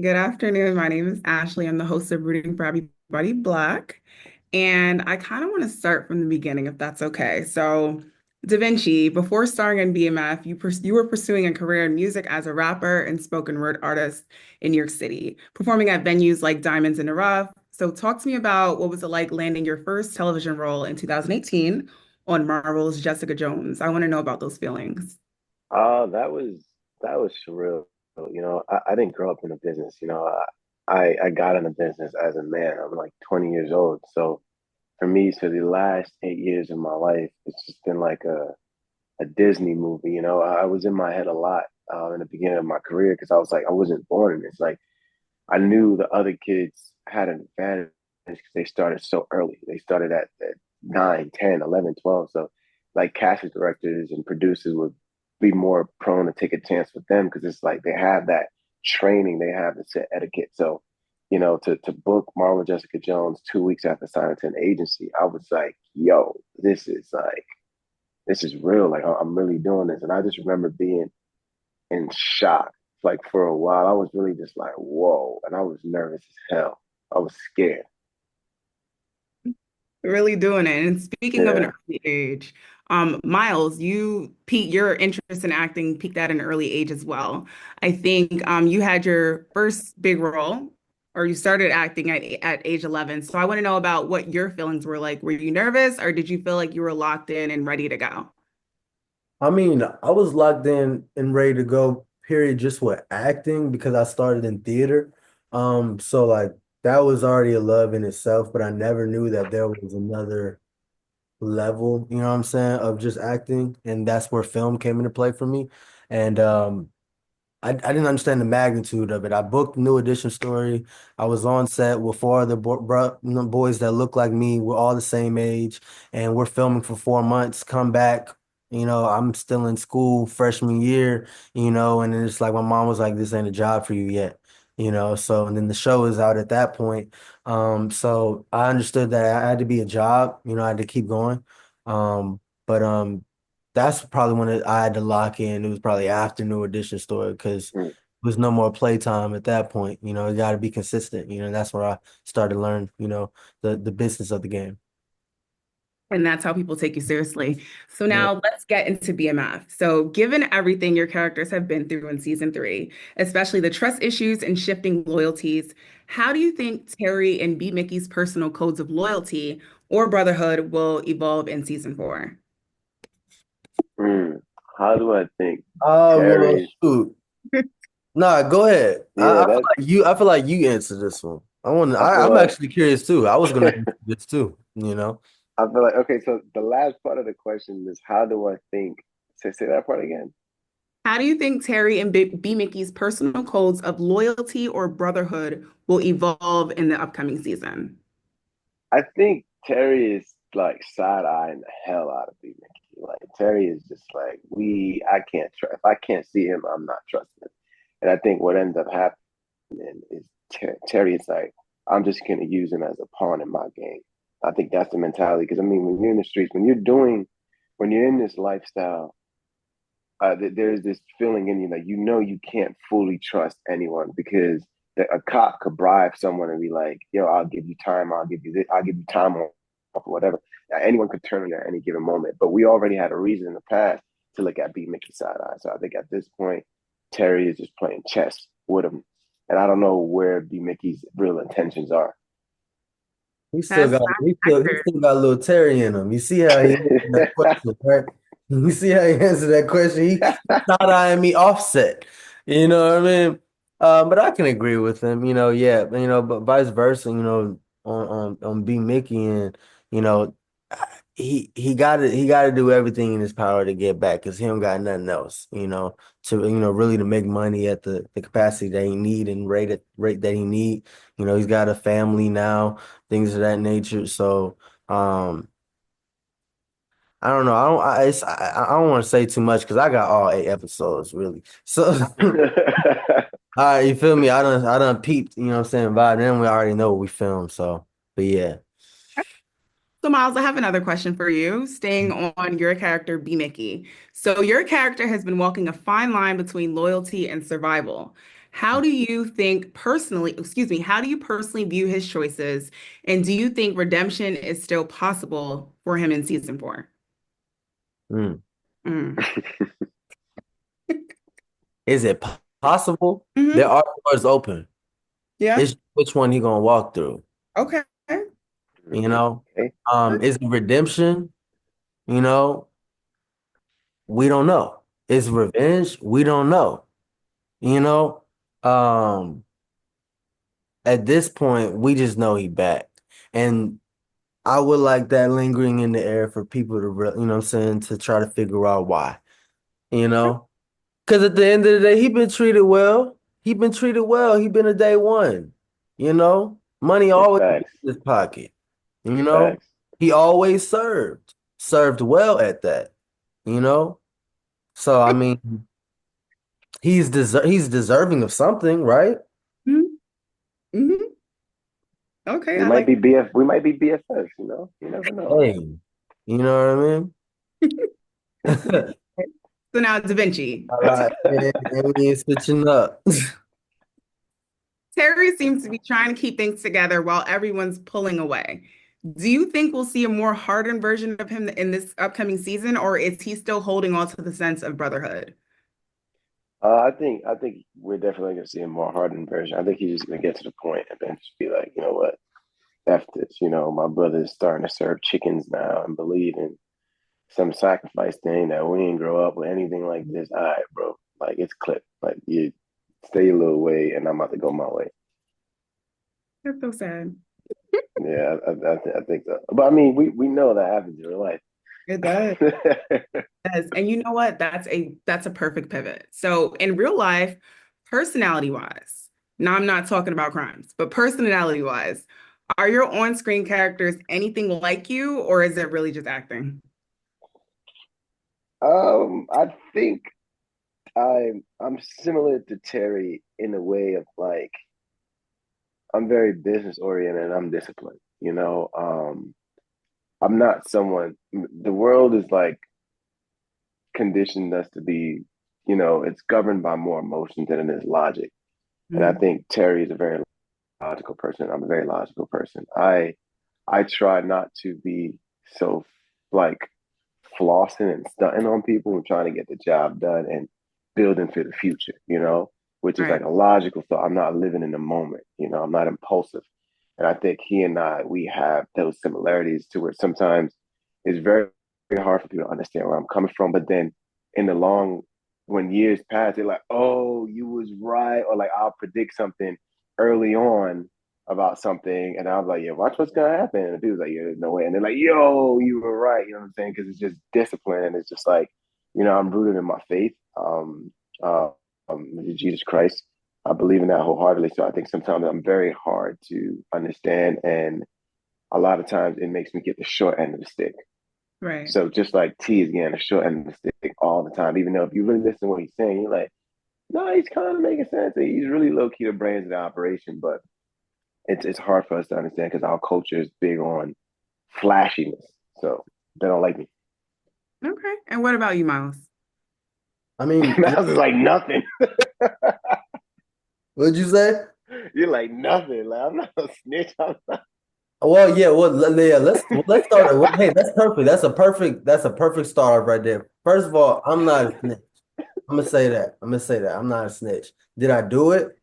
Good afternoon. My name is Ashley. I'm the host of Rooting for Everybody Black. And I kind of want to start from the beginning, if that's okay. So, Da Vinci, before starring in BMF, you were pursuing a career in music as a rapper and spoken word artist in New York City, performing at venues like Diamonds in the Rough. So, talk to me about what was it like landing your first television role in 2018 on Marvel's Jessica Jones. I want to know about those feelings. That was surreal. I didn't grow up in the business. I got in the business as a man. I'm like 20 years old. So for me, for the last 8 years of my life, it's just been like a Disney movie. I was in my head a lot in the beginning of my career because I was like, I wasn't born in this. Like I knew the other kids had an advantage because they started so early. They started at 9, 10, 11, 12. So like casting directors and producers would be more prone to take a chance with them because it's like they have that training, they have the set etiquette. So, to book Marvel Jessica Jones 2 weeks after signing to an agency, I was like, yo, this is real. Like I'm really doing this. And I just remember being in shock. Like for a while, I was really just like, whoa. And I was nervous as hell. I was scared. Really doing it. And speaking of an Yeah. early age, Miles, your interest in acting peaked at an early age as well. I think you had your first big role, or you started acting at age 11. So I want to know about what your feelings were like. Were you nervous, or did you feel like you were locked in and ready to go? I mean, I was locked in and ready to go, period, just with acting because I started in theater. So like that was already a love in itself, but I never knew that there was another level, you know what I'm saying, of just acting. And that's where film came into play for me. And I didn't understand the magnitude of it. I booked New Edition story. I was on set with four other boys that look like me. We're all the same age, and we're filming for 4 months. Come back, I'm still in school, freshman year, and it's like my mom was like, "This ain't a job for you yet," So, and then the show is out at that point. So I understood that I had to be a job. I had to keep going. But that's probably when I had to lock in. It was probably after New Edition story because Mm. there was no more playtime at that point. You got to be consistent. That's where I started to learn, the business of the game. And that's how people take you seriously. So Yeah. now let's get into BMF. So, given everything your characters have been through in season three, especially the trust issues and shifting loyalties, how do you think Terry and B-Mickie's personal codes of loyalty or brotherhood will evolve in season four? Mm. How do I think Oh well, Terry? shoot. Nah, go ahead. Yeah, I feel that like you. I feel like you answer this one. I want. I feel I'm like actually curious too. I was gonna answer this too. I feel like okay. So the last part of the question is how do I think? Say that part again. How do you think Terry and B-Mickie's personal codes of loyalty or brotherhood will evolve in the upcoming season? I think Terry is like side eyeing the hell out of B-Mickie. Like Terry is just like I can't trust. If I can't see him, I'm not trusting him. And I think what ends up happening is Terry is like, I'm just gonna use him as a pawn in my game. I think that's the mentality. Because I mean, when you're in the streets, when you're in this lifestyle, there's this feeling in you that you can't fully trust anyone because a cop could bribe someone and be like, "Yo, I'll give you time. I'll give you this. I'll give you time off or whatever." Anyone could turn on you at any given moment. But we already had a reason in the past to look at B-Mickie side eye. So I think at this point, Terry is just playing chess with him, and I don't know where B-Mickie's real intentions are. He still That's got he still got a little Terry in him. You see how he answered that question, right? You see how he answered that question. He not eyeing me offset. You know what I mean? But I can agree with him. Yeah. But vice versa. On B Mickey and you know he got to do everything in his power to get back because he don't got nothing else. Really to make money at the capacity that he need and rate that he need. He's got a family now, things of that nature. So, I don't know. I don't want to say too much because I got all 8 episodes really. So, all right, you feel me? I done peeped. You know what I'm saying? By then we already know what we filmed. So, but yeah. So, Miles, I have another question for you, staying on your character, B. Mickey. So, your character has been walking a fine line between loyalty and survival. How do you think personally, excuse me, how do you personally view his choices? And do you think redemption is still possible for him in season four? Mm. Mm. Is it possible? There Hmm. are doors open. Yeah. It's which one he gonna walk through, Okay. you know? Okay. Is it redemption? You know, we don't know. Is revenge? We don't know. You know? Um, at this point, we just know he back. And I would like that lingering in the air for people to, you know what I'm saying, to try to figure out why, you know? Because at the end of the day, he been treated well. He been treated well. He been a day one, you know? Money Yeah, always in facts. his pocket, you know? Facts. He always served well at that, you know? So, I mean, he's deserving of something, right? Hmm. Hmm. Okay, We I might like be BF. We might be BFFs. You know. You never know. Hey, you know what I mean? that. So now Da Vinci. All right, and we ain't switching up. Terry seems to be trying to keep things together while everyone's pulling away. Do you think we'll see a more hardened version of him in this upcoming season, or is he still holding on to the sense of brotherhood? I think we're definitely gonna see a more hardened version. I think he's just gonna get to the point and then just be like, you know what, F this. You know, my brother's starting to serve chickens now and believe in some sacrifice thing that we didn't grow up with anything like this. All right, bro. Like it's clipped. Like you stay a little way, and I'm about to go my way. That's so sad. Yeah, I think so. But I mean, we know that happens in real life. It does. Yes. And you know what? That's a perfect pivot. So in real life, personality wise, now I'm not talking about crimes, but personality wise, are your on-screen characters anything like you, or is it really just acting? I think I'm similar to Terry in a way of like I'm very business oriented and I'm disciplined. You know, I'm not someone. The world is like conditioned us to be. You know, it's governed by more emotion than it is logic. And I Mm. think Terry is a very logical person. I'm a very logical person. I try not to be so like flossing and stunting on people and trying to get the job done and building for the future, you know, which is Right. like a logical thought. I'm not living in the moment, you know, I'm not impulsive. And I think he and I, we have those similarities to where sometimes it's very, very hard for people to understand where I'm coming from. But then in the long, when years pass, they're like, oh, you was right. Or like I'll predict something early on about something, and I was like, "Yeah, watch what's gonna happen." And he was like, "Yeah, there's no way." And they're like, "Yo, you were right." You know what I'm saying? Because it's just discipline, and it's just like, you know, I'm rooted in my faith, uh, Jesus Christ. I believe in that wholeheartedly. So I think sometimes I'm very hard to understand, and a lot of times it makes me get the short end of the stick. Right. So just like T is getting the short end of the stick all the time, even though if you really listen to what he's saying, you're like, no, he's kind of making sense. He's really low key the brains of the operation, but it's hard for us to understand because our culture is big on flashiness. So they don't like me. Okay. And what about you, Miles? I mean, Mouse is like nothing. what'd you say? You're like nothing. Like I'm not a snitch. I'm not. Well, yeah, yeah, let's start. Hey, that's a perfect start right there. First of all, I'm not a snitch. I'm gonna say that. I'm gonna say that. I'm not a snitch. Did I do it?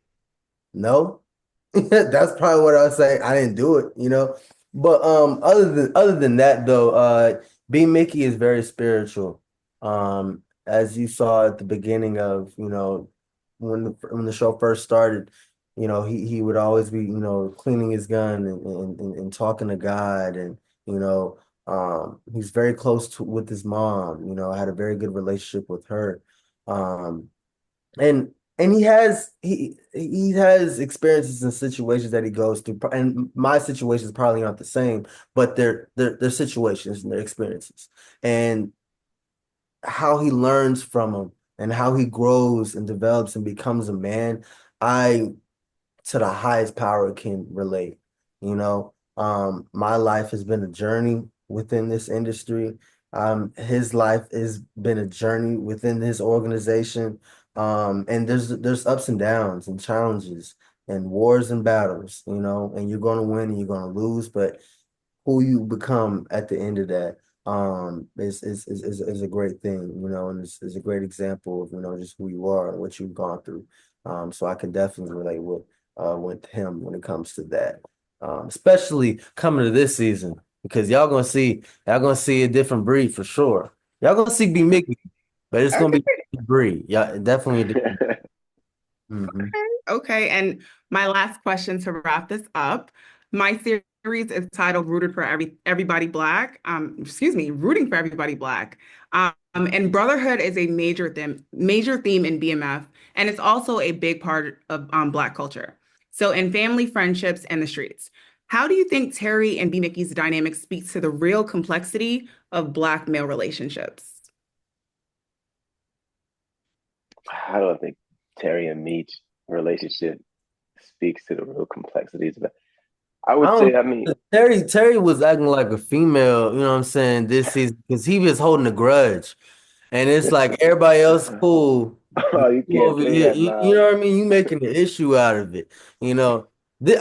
No. That's probably what I would say. I didn't do it, you know. But other than that though, B-Mickie is very spiritual. As you saw at the beginning of, you know, when the show first started, you know, he would always be, you know, cleaning his gun and talking to God, and you know, he's very close to with his mom, you know, I had a very good relationship with her. Um and he has experiences and situations that he goes through, and my situations probably aren't the same, but they're situations and their experiences, and how he learns from them and how he grows and develops and becomes a man. I to the highest power can relate. You know, my life has been a journey within this industry. His life has been a journey within his organization. And there's ups and downs and challenges and wars and battles, and you're going to win and you're going to lose, but who you become at the end of that is a great thing, and it's a great example of, just who you are and what you've gone through. So I can definitely relate with him when it comes to that. Especially coming to this season, because y'all gonna see a different breed for sure. Y'all gonna see B-Mickie, but it's gonna be Okay. a different breed. Yeah, definitely a different. Hmm. Okay, and my last question to wrap this up. My series is titled "Rooted for Everybody Black." Excuse me, "Rooting for Everybody Black." And brotherhood is a major theme in BMF, and it's also a big part of Black culture. So, in family, friendships, and the streets, how do you think Terry and B-Mickie's dynamic speaks to the real complexity of Black male relationships? I don't think Terry and Meech relationship speaks to the real complexities of it. I I would don't say, I mean, Terry was acting like a female, you know what I'm saying, this season because he was holding a grudge. And it's like everybody else cool. But oh, you you can't over say here, that, you Miles. know what I mean? You making an issue out of it. You know.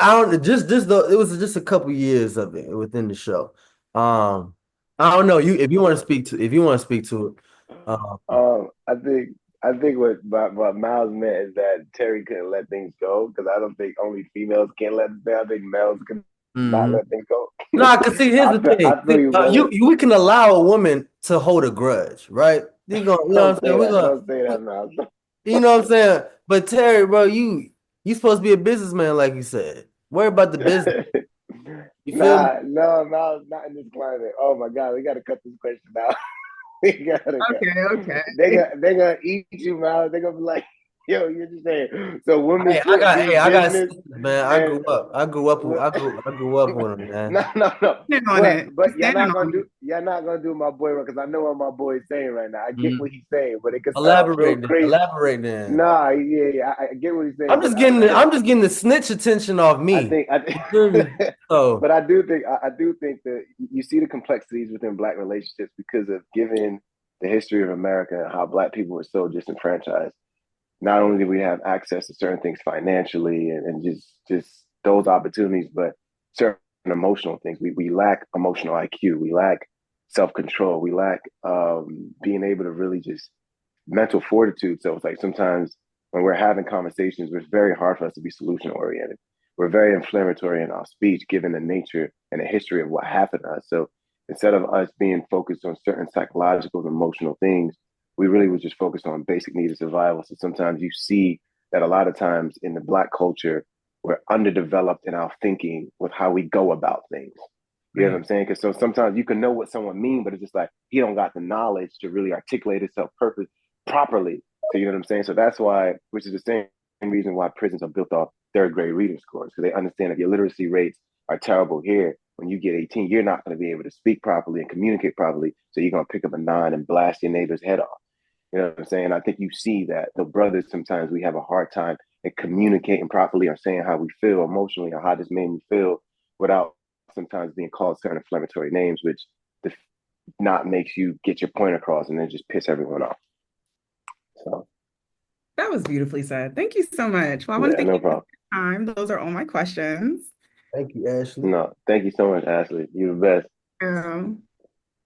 I don't just though it was just a couple years of it within the show. Um, I don't know. If you want to speak to it. I think what Miles meant is that Terry couldn't let things go because I don't think only females can let it go. I think males can not Mhm. let things go. Nah, cause see, here's I the feel, thing. I feel you, brother. We can allow a woman to hold a grudge, right? You know what Don't I'm say saying? that. Don't say that, Miles. You know what I'm saying? But Terry, bro, you supposed to be a businessman, like you said. Worry about the business. You feel me? Nah, no, Miles, not in this climate. Oh my God, we gotta cut this question out. We gotta cut. Okay, okay. They gonna eat you, Miles. They're gonna be like, yo, you're just saying. So women can't do I got business sisters, man. and I grew up with them, man. no, no, no. Standing on But it. but Standing on it. y'all not gonna do my boy because I know what my boy is saying right now. I get what Mhm. he's saying, but it could sound real crazy. Elaborate then. Nah, yeah, I get what he's saying, but I'm just getting the snitch attention off I me. think I You feel me? So but I do think that you see the complexities within black relationships because of given the history of America and how black people were so disenfranchised. Not only do we have access to certain things financially and just those opportunities, but certain emotional things. We lack emotional IQ. We lack self control. We lack being able to really just mental fortitude. So it's like sometimes when we're having conversations, it's very hard for us to be solution oriented. We're very inflammatory in our speech, given the nature and the history of what happened to us. So instead of us being focused on certain psychological and emotional things, we really was just focused on basic needs of survival. So sometimes you see that a lot of times in the black culture, we're underdeveloped in our thinking with how we go about things. You know what right. I'm saying? Because so sometimes you can know what someone means, but it's just like he don't got the knowledge to really articulate himself properly. So you know what I'm saying? So that's why, which is the same reason why prisons are built off third grade reading scores, because they understand if your literacy rates are terrible here, when you get 18, you're not going to be able to speak properly and communicate properly. So you're going to pick up a nine and blast your neighbor's head off. You know what I'm saying? I think you see that the brothers sometimes we have a hard time in communicating properly or saying how we feel emotionally or how this made me feel without sometimes being called certain inflammatory names, which the, not makes you get your point across and then just piss everyone off. So That was beautifully said. Thank you so much. Well, I want to yeah, thank no you for problem. your time. Those are all my questions. Thank you, Ashley. No, thank you so much, Ashley. You're the best. Um,